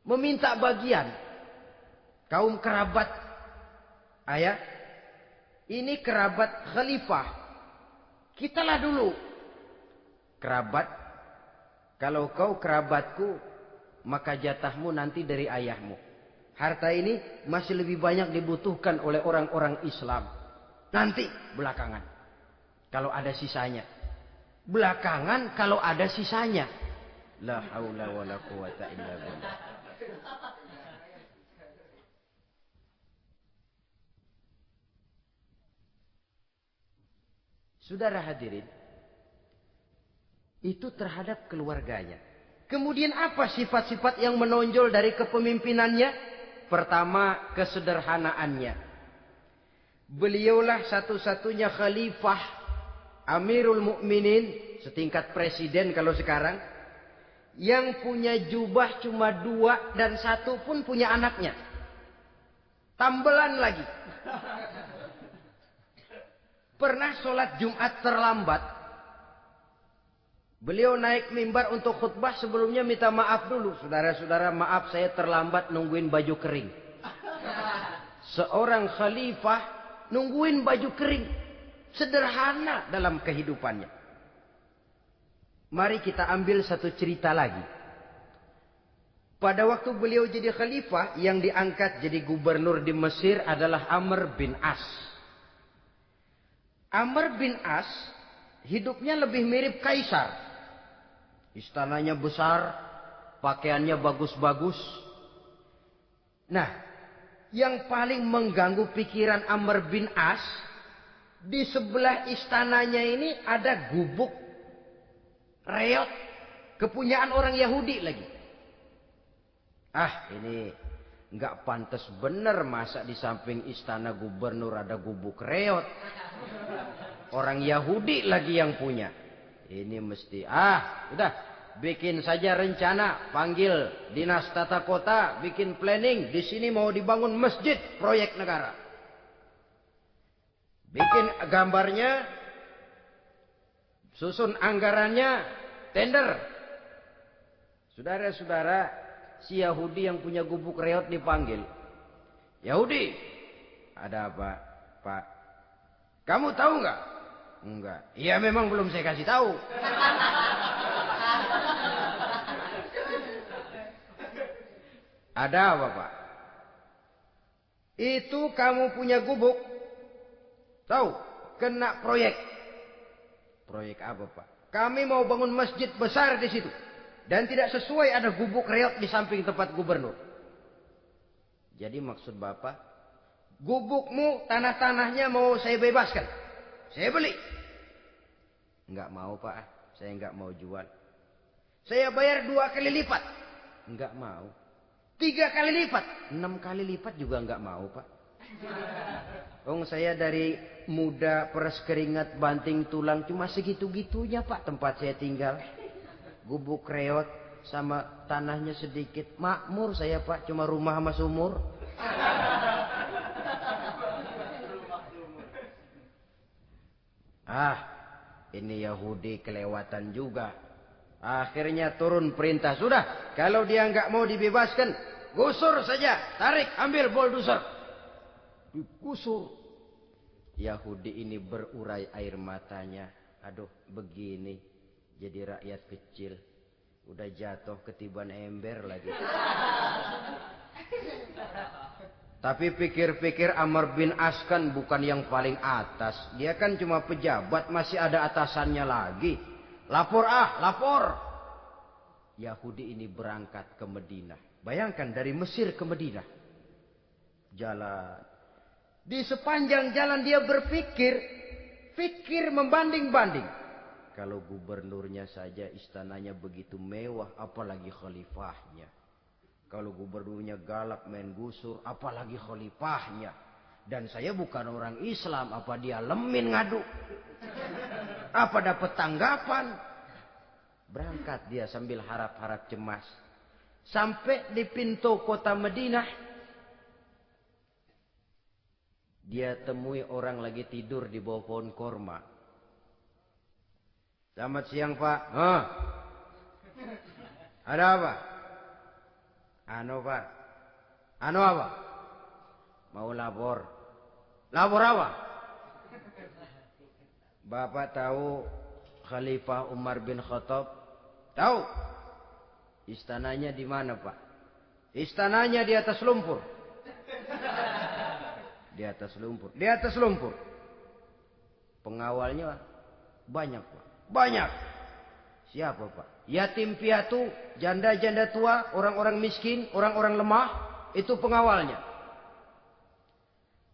meminta bagian. Kaum kerabat ayah, ini kerabat khalifah, kitalah dulu kerabat. Kalau kau kerabatku, maka jatahmu nanti dari ayahmu. Harta ini masih lebih banyak dibutuhkan oleh orang-orang Islam. Nanti belakangan, kalau ada sisanya. Belakangan kalau ada sisanya. La haula wala quwata illa billah. Saudara hadirin, itu terhadap keluarganya. Kemudian apa sifat-sifat yang menonjol dari kepemimpinannya? Pertama, kesederhanaannya. Beliaulah satu-satunya khalifah, Amirul Mukminin, setingkat presiden kalau sekarang, yang punya jubah cuma 2 dan 1 pun punya anaknya. Tambelan lagi. Pernah sholat Jumat terlambat. Beliau naik mimbar untuk khutbah, sebelumnya minta maaf dulu. Saudara-saudara, maaf saya terlambat nungguin baju kering. Seorang khalifah nungguin baju kering. Sederhana dalam kehidupannya. Mari kita ambil satu cerita lagi. Pada waktu beliau jadi khalifah, yang diangkat jadi gubernur di Mesir adalah Amr bin As. Amr bin As hidupnya lebih mirip kaisar. Istananya besar, pakaiannya bagus-bagus. Nah, yang paling mengganggu pikiran Amr bin As, di sebelah istananya ini ada gubuk reot, kepunyaan orang Yahudi lagi. Ah, ini nggak pantas bener, masa di samping istana gubernur ada gubuk reot. Orang Yahudi lagi yang punya. Ini mesti, udah, bikin saja rencana, panggil dinas tata kota, bikin planning. Di sini mau dibangun masjid, proyek negara. Bikin gambarnya, susun anggarannya, tender. Saudara-saudara, si Yahudi yang punya gubuk reot dipanggil. Yahudi, ada apa, Pak? Kamu tahu nggak? Enggak. Iya, memang belum saya kasih tahu. Ada apa, Pak? Itu kamu punya gubuk. Tahu? Kena proyek. Proyek apa, Pak? Kami mau bangun masjid besar di situ. Dan tidak sesuai ada gubuk reot di samping tempat gubernur. Jadi maksud Bapak, gubukmu, tanah-tanahnya mau saya bebaskan. Saya beli. Enggak mau, Pak. Saya enggak mau jual. Saya bayar 2 kali lipat. Enggak mau. 3 kali lipat. 6 kali lipat juga enggak mau, Pak. Saya dari muda peres keringat banting tulang cuma segitu-gitunya, Pak, tempat saya tinggal. Gubuk reot sama tanahnya sedikit. Makmur saya, Pak, cuma rumah sama sumur. Ini Yahudi kelewatan juga. Akhirnya turun perintah. Sudah, kalau dia nggak mau dibebaskan, gusur saja. Tarik, ambil bulldozer. Digusur. Yahudi ini berurai air matanya. Aduh, begini. Jadi rakyat kecil. Udah jatuh ketiban ember lagi. Tapi pikir-pikir Amr bin As kan bukan yang paling atas. Dia kan cuma pejabat, masih ada atasannya lagi. Lapor lapor. Yahudi ini berangkat ke Madinah. Bayangkan dari Mesir ke Madinah. Jalan. Di sepanjang jalan dia pikir membanding-banding. Kalau gubernurnya saja istananya begitu mewah, apalagi khalifahnya. Kalau gubernurnya galak main gusur, apalagi khalifahnya. Dan saya bukan orang Islam, apa dia lemin ngadu? Apa dapat tanggapan? Berangkat dia sambil harap-harap cemas. Sampai di pintu kota Madinah, dia temui orang lagi tidur di bawah pohon korma. Selamat siang, Pak. Ada apa? Pak. Apa? Mau lapor. Lapor apa? Bapak tahu Khalifah Umar bin Khattab? Tahu? Istananya di mana, Pak? Istananya di atas lumpur. Di atas lumpur. Di atas lumpur. Pengawalnya banyak, Pak. Banyak. Siapa, Pak? Yatim piatu, janda-janda tua, orang-orang miskin, orang-orang lemah, itu pengawalnya.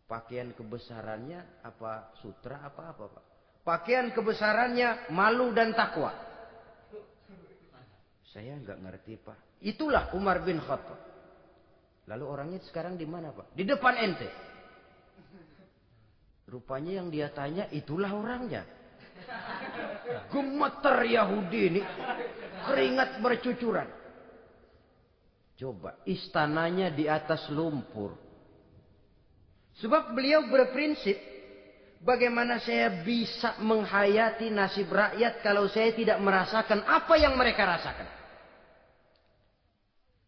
Pakaian kebesarannya apa sutra apa, Pak? Pakaian kebesarannya malu dan takwa. Saya nggak ngerti, Pak. Itulah Umar bin Khattab. Lalu orangnya sekarang di mana, Pak? Di depan ente. Rupanya yang dia tanya itulah orangnya. Gemeter Yahudi ini. Keringat bercucuran. Coba, istananya di atas lumpur. Sebab beliau berprinsip, bagaimana saya bisa menghayati nasib rakyat kalau saya tidak merasakan apa yang mereka rasakan.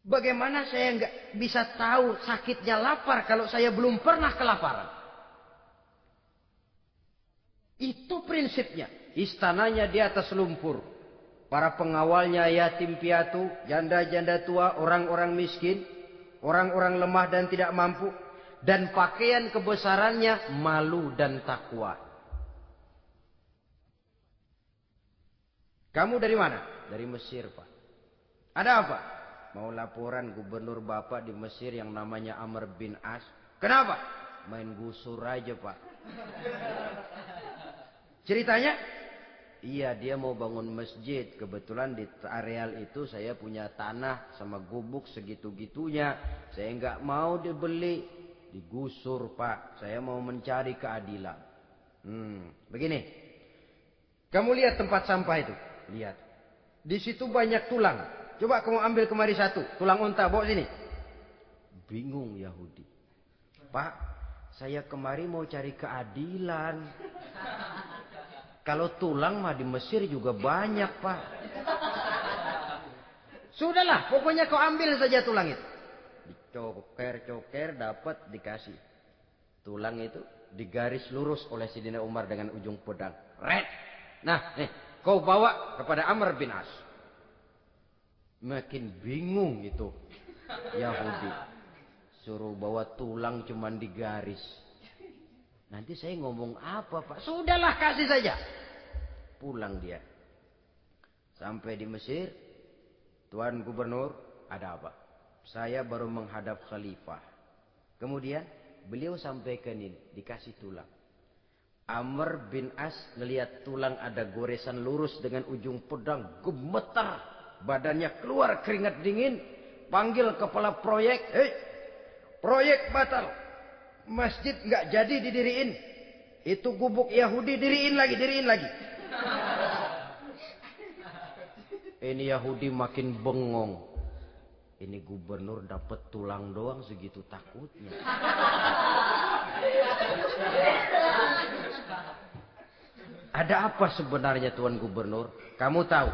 Bagaimana saya nggak bisa tahu sakitnya lapar kalau saya belum pernah kelaparan. Itu prinsipnya. Istananya di atas lumpur. Para pengawalnya yatim piatu, janda-janda tua, orang-orang miskin, orang-orang lemah dan tidak mampu. Dan pakaian kebesarannya malu dan takwa. Kamu dari mana? Dari Mesir, Pak. Ada apa? Mau laporan gubernur Bapak di Mesir yang namanya Amr bin As. Kenapa? Main gusur aja, Pak. Ceritanya? Iya, dia mau bangun masjid. Kebetulan di areal itu saya punya tanah sama gubuk segitu-gitunya. Saya nggak mau dibeli, digusur, Pak. Saya mau mencari keadilan. Begini. Kamu lihat tempat sampah itu? Lihat. Di situ banyak tulang. Coba kamu ambil kemari satu. Tulang unta, bawa sini. Bingung Yahudi. Pak, saya kemari mau cari keadilan. Kalau tulang mah di Mesir juga banyak, Pak. Sudahlah, pokoknya kau ambil saja tulang itu. Dicoker-coker, dapat, dikasih. Tulang itu digaris lurus oleh Sidina Umar dengan ujung pedang. Red. Nah, nih, kau bawa kepada Amr bin As. Makin bingung itu Yahudi. Suruh bawa tulang cuman digaris. Nanti saya ngomong apa, Pak? Sudahlah, kasih saja. Pulang dia. Sampai di Mesir. Tuan Gubernur, ada apa? Saya baru menghadap khalifah. Kemudian beliau sampaikan ini. Dikasih tulang. Amr bin As ngelihat tulang ada goresan lurus dengan ujung pedang. Gemetar. Badannya keluar keringat dingin. Panggil kepala proyek. Hei, proyek batal. Masjid nggak jadi didiriin. Itu gubuk Yahudi diriin lagi. Ini Yahudi makin bengong. Ini gubernur dapat tulang doang segitu takutnya. Ada apa sebenarnya Tuan Gubernur? Kamu tahu?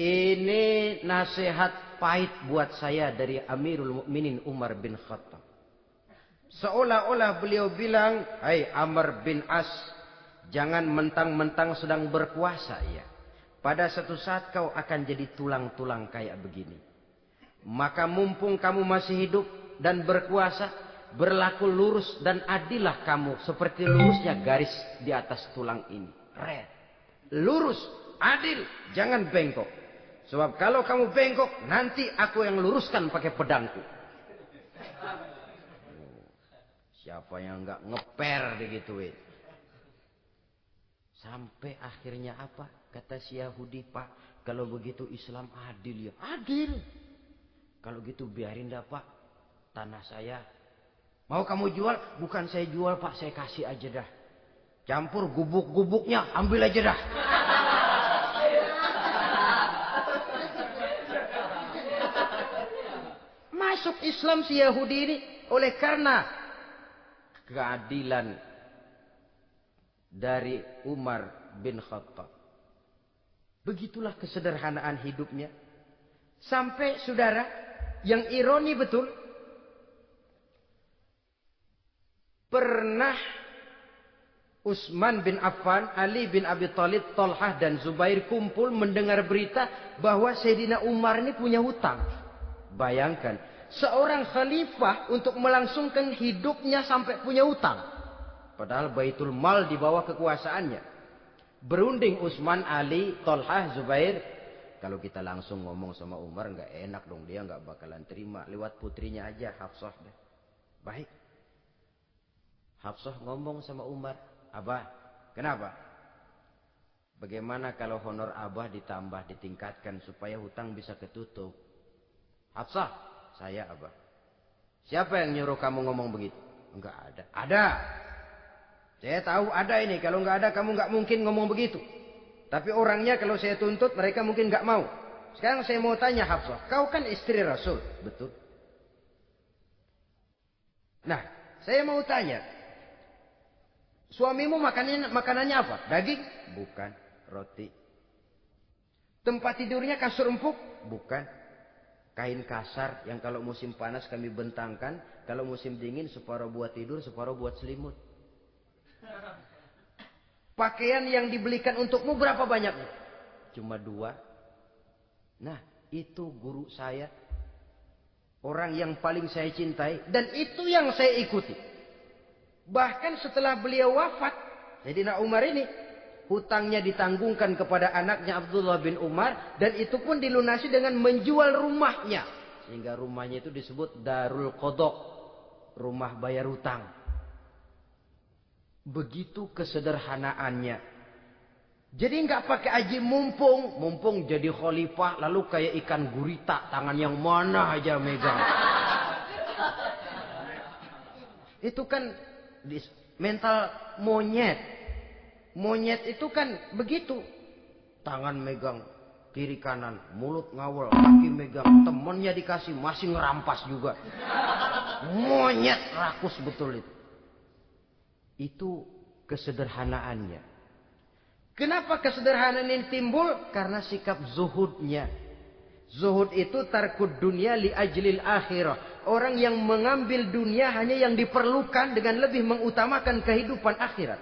Ini nasihat pahit buat saya dari Amirul Mukminin Umar bin Khattab. Seolah-olah beliau bilang, hai Amr bin As, jangan mentang-mentang sedang berkuasa ya. Pada satu saat kau akan jadi tulang-tulang kayak begini. Maka mumpung kamu masih hidup dan berkuasa, berlaku lurus dan adillah kamu seperti lurusnya garis di atas tulang ini. Red. Lurus, adil, jangan bengkok. Sebab kalau kamu bengkok, nanti aku yang luruskan pakai pedangku. Siapa yang enggak ngeper digituin? Sampai akhirnya apa? Kata si Yahudi, Pak, kalau begitu Islam adil ya. Adil. Kalau gitu biarin dah Pak, tanah saya. Mau kamu jual? Bukan saya jual Pak, saya kasih aja dah. Campur gubuk-gubuknya, ambil aja dah. Masuk Islam si Yahudi ini oleh karena keadilan dari Umar bin Khattab. Begitulah kesederhanaan hidupnya. Sampai saudara, yang ironi betul, pernah Utsman bin Affan, Ali bin Abi Thalib, Thalhah dan Zubair kumpul mendengar berita bahwa Sayyidina Umar ini punya hutang. Bayangkan, seorang khalifah untuk melangsungkan hidupnya sampai punya hutang. Padahal Baitul Mal di bawah kekuasaannya. Berunding Utsman, Ali, Thalhah, Zubair. Kalau kita langsung ngomong sama Umar nggak enak dong, dia nggak bakalan terima. Lewat putrinya aja, Hafsah deh. Baik. Hafsah ngomong sama Umar, Abah, kenapa? Bagaimana kalau honor Abah ditambah, ditingkatkan supaya hutang bisa ketutup? Hafsah, saya Abah. Siapa yang nyuruh kamu ngomong begitu? Enggak ada. Ada. Saya tahu ada ini. Kalau enggak ada kamu enggak mungkin ngomong begitu. Tapi orangnya kalau saya tuntut mereka mungkin enggak mau. Sekarang saya mau tanya Hafsah. Kau kan istri Rasul. Betul. Nah, saya mau tanya. Suamimu makanannya apa? Daging? Bukan. Roti. Tempat tidurnya kasur empuk? Bukan. Kain kasar yang kalau musim panas kami bentangkan. Kalau musim dingin separuh buat tidur, separuh buat selimut. Pakaian yang dibelikan untukmu berapa banyaknya? Cuma 2. Nah, itu guru saya. Orang yang paling saya cintai. Dan itu yang saya ikuti. Bahkan setelah beliau wafat, Sayyidina Umar ini, hutangnya ditanggungkan kepada anaknya Abdullah bin Umar. Dan itu pun dilunasi dengan menjual rumahnya. Sehingga rumahnya itu disebut Darul Qadha. Rumah bayar hutang. Begitu kesederhanaannya. Jadi nggak pakai aji mumpung. Mumpung jadi khalifah lalu kayak ikan gurita. Tangan yang mana aja megang. Itu kan mental monyet. Monyet itu kan begitu. Tangan megang kiri kanan. Mulut ngawal. Kaki megang. Temennya dikasih masih ngerampas juga. Monyet rakus betul itu. Itu kesederhanaannya. Kenapa kesederhanaan ini timbul? Karena sikap zuhudnya. Zuhud itu tarkud dunia li ajlil akhirah. Orang yang mengambil dunia hanya yang diperlukan dengan lebih mengutamakan kehidupan akhirat.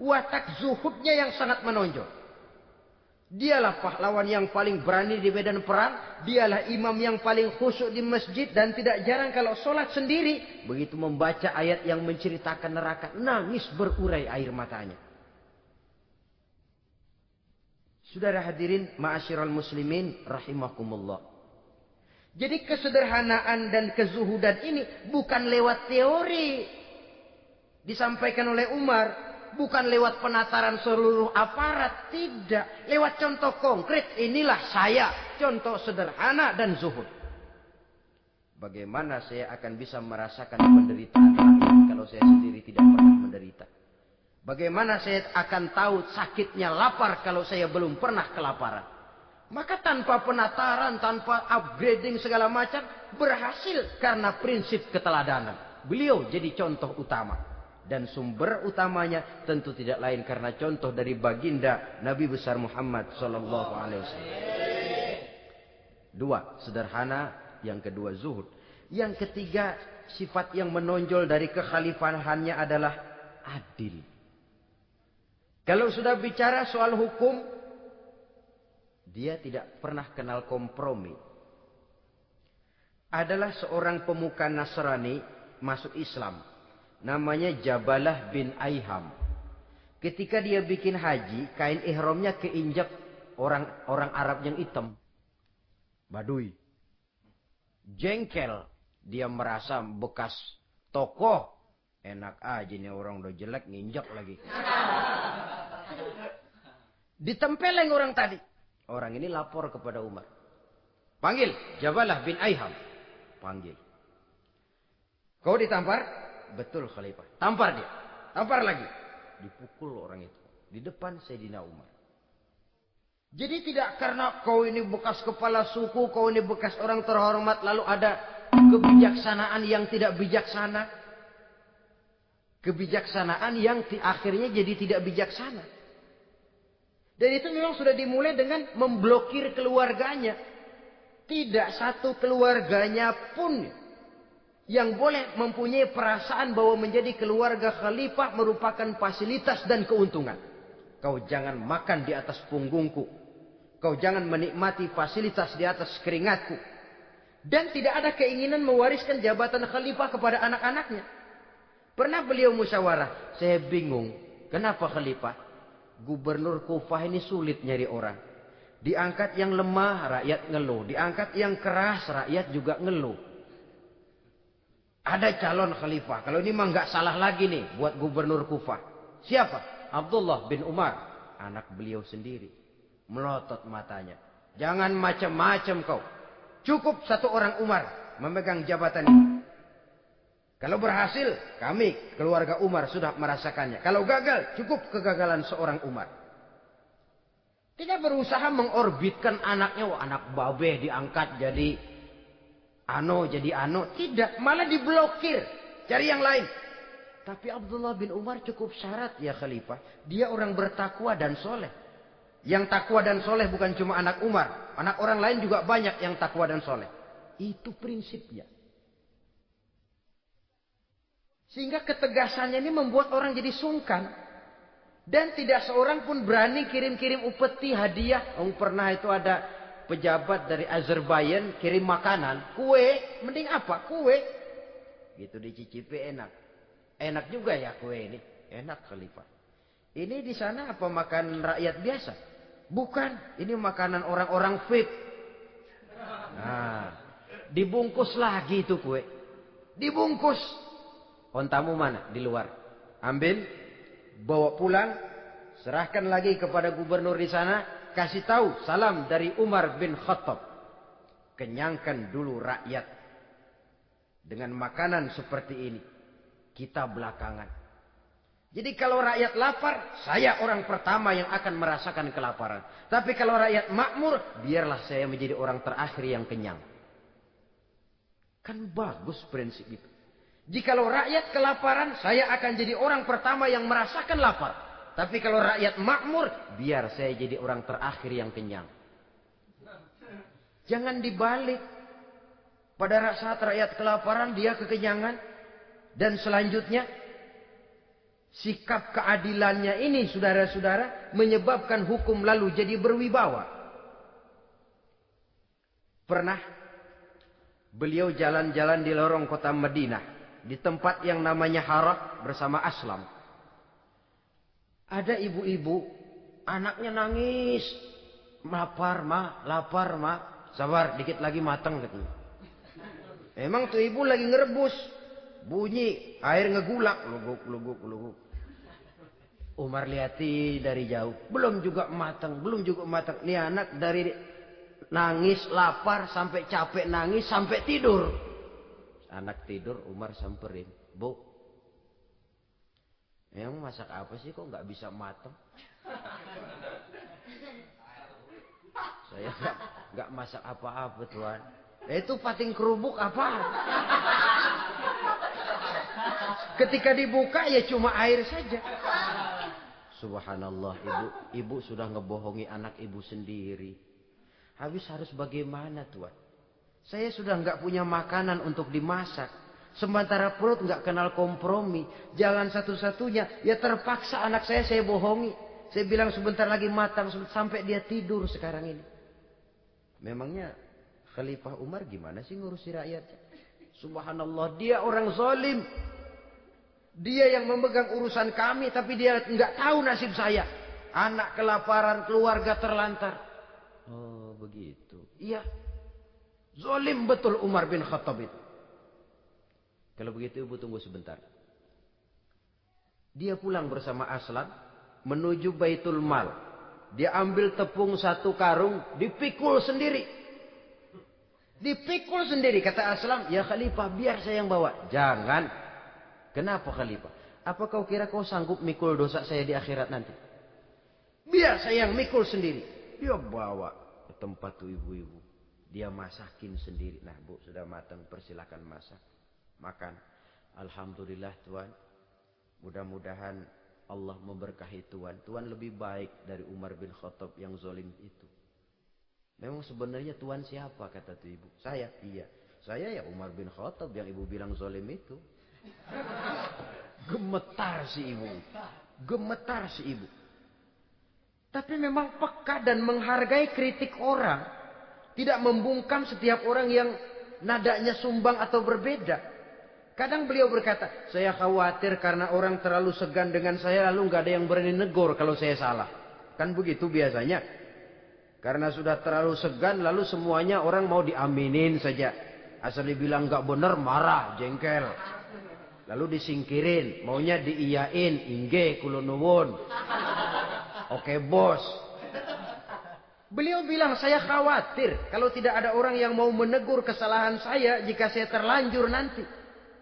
Watak zuhudnya yang sangat menonjol. Dialah pahlawan yang paling berani di medan perang. Dialah imam yang paling khusyuk di masjid. Dan tidak jarang kalau sholat sendiri. Begitu membaca ayat yang menceritakan neraka. Nangis berurai air matanya. Saudara hadirin ma'asyiral muslimin rahimakumullah. Jadi kesederhanaan dan kezuhudan ini bukan lewat teori. Disampaikan oleh Umar. Bukan lewat penataran seluruh aparat. Tidak. Lewat contoh konkret. Inilah saya. Contoh sederhana dan zuhud. Bagaimana saya akan bisa merasakan penderitaan rakyat kalau saya sendiri tidak pernah menderita. Bagaimana saya akan tahu sakitnya lapar kalau saya belum pernah kelaparan. Maka tanpa penataran, tanpa upgrading segala macam. Berhasil karena prinsip keteladanan. Beliau jadi contoh utama. Dan sumber utamanya tentu tidak lain karena contoh dari baginda Nabi besar Muhammad sallallahu alaihi wasallam. 2, sederhana, yang kedua zuhud. Yang ketiga, sifat yang menonjol dari kekhalifahannya adalah adil. Kalau sudah bicara soal hukum, dia tidak pernah kenal kompromi. Adalah seorang pemuka Nasrani masuk Islam. Namanya Jabalah bin Aiham. Ketika dia bikin haji, kain ihramnya keinjak orang Arab yang hitam. Badui. Jengkel. Dia merasa bekas tokoh. Enak aja nih orang udah jelek nginjak lagi. Ditempeleng orang tadi. Orang ini lapor kepada Umar. Panggil Jabalah bin Aiham. Panggil. Kau ditampar? Betul Khalifah. Tampar dia. Tampar lagi. Dipukul orang itu. Di depan Sayyidina Umar. Jadi tidak karena kau ini bekas kepala suku. Kau ini bekas orang terhormat. Lalu ada kebijaksanaan yang tidak bijaksana. Kebijaksanaan yang akhirnya jadi tidak bijaksana. Dan itu memang sudah dimulai dengan memblokir keluarganya. Tidak satu keluarganya pun yang boleh mempunyai perasaan bahwa menjadi keluarga khalifah merupakan fasilitas dan keuntungan. Kau jangan makan di atas punggungku. Kau jangan menikmati fasilitas di atas keringatku. Dan tidak ada keinginan mewariskan jabatan khalifah kepada anak-anaknya. Pernah beliau musyawarah. Saya bingung. Kenapa khalifah? Gubernur Kufah ini sulit nyari orang. Diangkat yang lemah, rakyat ngeluh. Diangkat yang keras, rakyat juga ngeluh. Ada calon khalifah. Kalau ini mah nggak salah lagi nih buat gubernur Kufah. Siapa? Abdullah bin Umar. Anak beliau sendiri. Melotot matanya. Jangan macam-macam kau. Cukup satu orang Umar memegang jabatan ini. Kalau berhasil, kami keluarga Umar sudah merasakannya. Kalau gagal, cukup kegagalan seorang Umar. Tidak berusaha mengorbitkan anaknya. Wah, anak babeh diangkat jadi jadi ano. Tidak, malah diblokir. Cari yang lain. Tapi Abdullah bin Umar cukup syarat ya khalifah. Dia orang bertakwa dan soleh. Yang takwa dan soleh bukan cuma anak Umar. Anak orang lain juga banyak yang takwa dan soleh. Itu prinsipnya. Sehingga ketegasannya ini membuat orang jadi sungkan. Dan tidak seorang pun berani kirim-kirim upeti hadiah. Pernah itu ada pejabat dari Azerbaijan kirim makanan. Kue. Mending apa? Kue. Gitu dicicipi enak. Enak juga ya kue ini. Enak khalifah. Ini di sana apa makan rakyat biasa? Bukan. Ini makanan orang-orang VIP. Nah, dibungkus lagi itu kue. Dibungkus. Ontamu mana? Di luar. Ambil. Bawa pulang. Serahkan lagi kepada gubernur di sana. Kasih tahu. Salam dari Umar bin Khattab. Kenyangkan dulu rakyat. Dengan makanan seperti ini. Kita belakangan. Jadi kalau rakyat lapar, saya orang pertama yang akan merasakan kelaparan. Tapi kalau rakyat makmur, biarlah saya menjadi orang terakhir yang kenyang. Kan bagus prinsip itu. Jikalau rakyat kelaparan, saya akan jadi orang pertama yang merasakan lapar. Tapi kalau rakyat makmur, biar saya jadi orang terakhir yang kenyang. Jangan dibalik. Pada saat rakyat kelaparan, dia kekenyangan. Dan selanjutnya, sikap keadilannya ini saudara-saudara menyebabkan hukum lalu jadi berwibawa. Pernah beliau jalan-jalan di lorong kota Madinah. Di tempat yang namanya Harah bersama Aslam. Ada ibu-ibu anaknya nangis. Lapar ma, lapar ma. Sabar dikit lagi matang katanya. Emang tuh ibu lagi ngerebus. Bunyi air ngegulak. Luguk, luguk, luguk. Umar lihati dari jauh. Belum juga matang. Belum juga matang. Ini anak dari nangis, lapar, sampai capek nangis, sampai tidur. Anak tidur, Umar samperin. Bu. Emang masak apa sih kok nggak bisa matang? Saya nggak masak apa-apa Tuhan. Itu pating kerubuk apa? Ketika dibuka ya cuma air saja. Subhanallah, ibu sudah ngebohongi anak ibu sendiri. Habis harus bagaimana Tuhan? Saya sudah nggak punya makanan untuk dimasak. Sementara perut nggak kenal kompromi. Jalan satu-satunya ya terpaksa anak saya bohongi. Saya bilang sebentar lagi matang sampai dia tidur sekarang ini. Memangnya Khalifah Umar gimana sih ngurusi rakyatnya? Subhanallah, dia orang zalim. Dia yang memegang urusan kami, tapi dia nggak tahu nasib saya. Anak kelaparan, keluarga terlantar. Oh, begitu. Iya. Zalim betul Umar bin Khattab itu. Kalau begitu ibu tunggu sebentar. Dia pulang bersama Aslam menuju Baitul Mal. Dia ambil tepung 1 karung, dipikul sendiri. Dipikul sendiri, kata Aslam, ya Khalifah, biar saya yang bawa. Jangan. Kenapa Khalifah? Apa kau kira kau sanggup mikul dosa saya di akhirat nanti? Biar saya yang mikul sendiri. Dia bawa ke tempat tuh ibu-ibu. Dia masakin sendiri. Nah bu, sudah matang, persilakan masak. Makan. Alhamdulillah Tuan. Mudah-mudahan Allah memberkahi Tuan. Tuan lebih baik dari Umar bin Khattab yang zalim itu. Memang sebenarnya Tuan siapa, kata tuh ibu? Saya. Iya. Saya ya Umar bin Khattab yang ibu bilang zalim itu. Gemetar si ibu. Gemetar si ibu. Tapi memang peka dan menghargai kritik orang. Tidak membungkam setiap orang yang nadanya sumbang atau berbeda. Kadang beliau berkata, saya khawatir karena orang terlalu segan dengan saya, lalu nggak ada yang berani negor kalau saya salah. Kan begitu biasanya. Karena sudah terlalu segan, lalu semuanya orang mau diaminin saja. Asal dibilang nggak benar, marah, jengkel. Lalu disingkirin, maunya diiyain, inge kulunuwun. Oke bos. Beliau bilang, saya khawatir kalau tidak ada orang yang mau menegur kesalahan saya jika saya terlanjur nanti.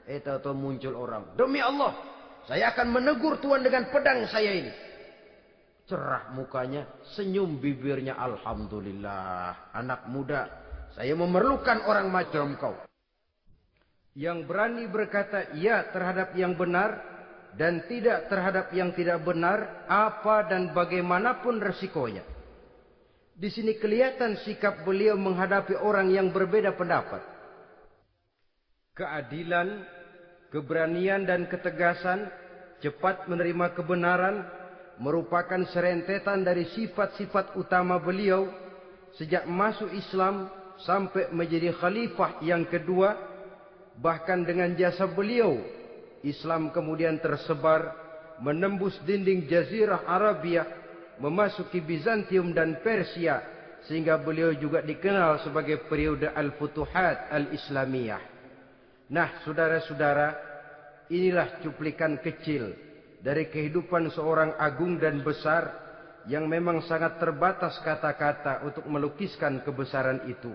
Tahu-tahu muncul orang, demi Allah, saya akan menegur Tuan dengan pedang saya ini. Cerah mukanya, senyum bibirnya, alhamdulillah. Anak muda, saya memerlukan orang macam kau. Yang berani berkata ya terhadap yang benar dan tidak terhadap yang tidak benar, apa dan bagaimanapun resikonya. Di sini kelihatan sikap beliau menghadapi orang yang berbeda pendapat. Keadilan, keberanian dan ketegasan, cepat menerima kebenaran, merupakan serentetan dari sifat-sifat utama beliau sejak masuk Islam sampai menjadi khalifah yang kedua. Bahkan dengan jasa beliau, Islam kemudian tersebar, menembus dinding Jazirah Arabia, memasuki Bizantium dan Persia, sehingga beliau juga dikenal sebagai periode Al-Futuhat Al-Islamiyah. Nah, saudara-saudara, inilah cuplikan kecil dari kehidupan seorang agung dan besar yang memang sangat terbatas kata-kata untuk melukiskan kebesaran itu.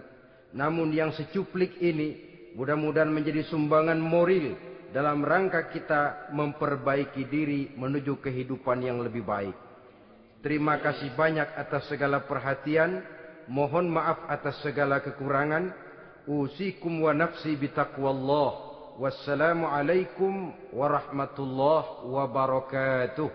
Namun yang secuplik ini mudah-mudahan menjadi sumbangan moral dalam rangka kita memperbaiki diri menuju kehidupan yang lebih baik. Terima kasih banyak atas segala perhatian. Mohon maaf atas segala kekurangan. Usikum wa nafsi bitaqwallah. Wassalamualaikum warahmatullahi wabarakatuh.